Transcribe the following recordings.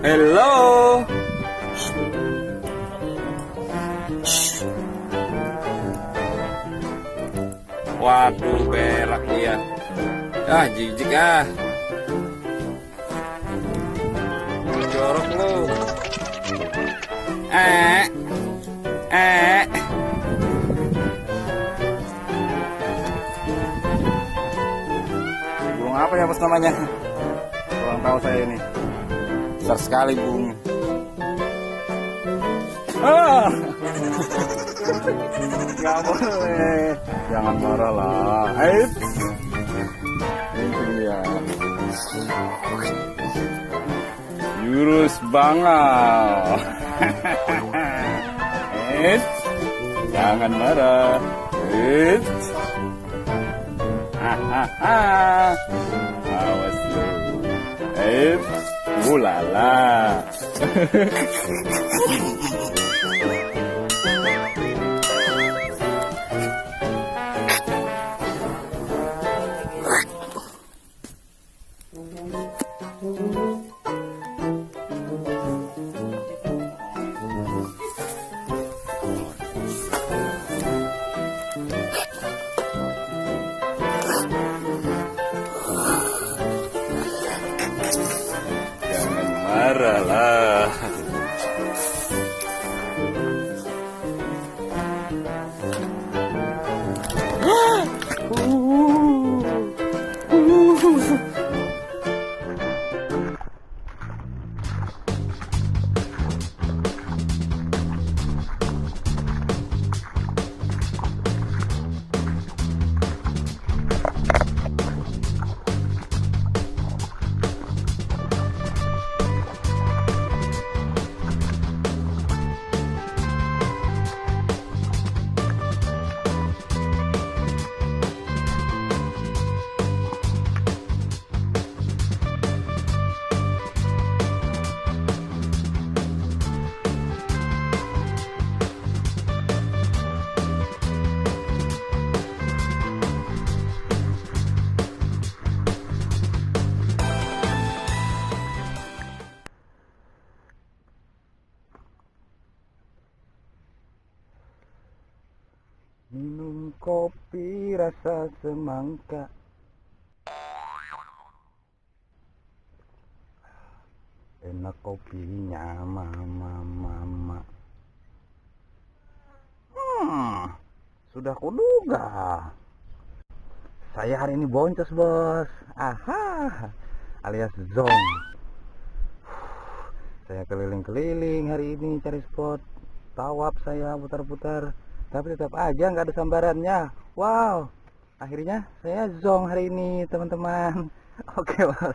Hello. Waduh, berak dia. Ah, jijik ah. Jorok lu. Burung apa ya bos namanya? Kurang tahu saya ini. Besar sekali burungnya. Gak boleh. Jangan marah lah. Dia. Jurus banget. Jangan marah. Awas lu. Ulala. Jangan marah lah. Minum kopi rasa semangka. Enak kopinya, mama. Sudah kuduga. Saya hari ini boncos, bos. Alias zong. Saya keliling-keliling hari ini cari spot. Tawaf saya putar-putar. Tapi tetap aja nggak ada sambarannya. Wow, akhirnya saya zong hari ini, teman-teman. Oke, bos.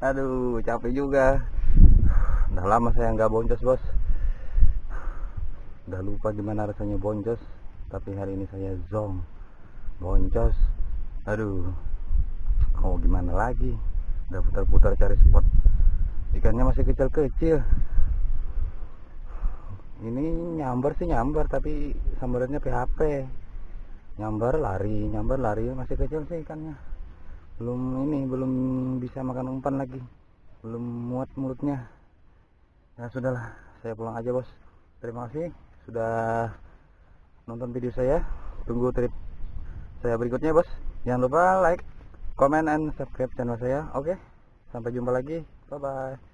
Aduh, capek juga. Udah lama saya nggak boncos, bos. Udah lupa gimana rasanya boncos. Tapi hari ini saya zong, boncos. Aduh, mau gimana lagi? Udah putar-putar cari spot. Ikannya masih kecil-kecil. Ini nyambar sih nyambar, tapi sambarannya PHP. Nyambar lari masih kecil sih ikannya. Belum bisa makan umpan lagi. Belum muat mulutnya. Ya sudahlah, saya pulang aja, bos. Terima kasih sudah nonton video saya. Tunggu trip saya berikutnya, bos. Jangan lupa like, comment, and subscribe channel saya. Oke, sampai jumpa lagi. Bye bye.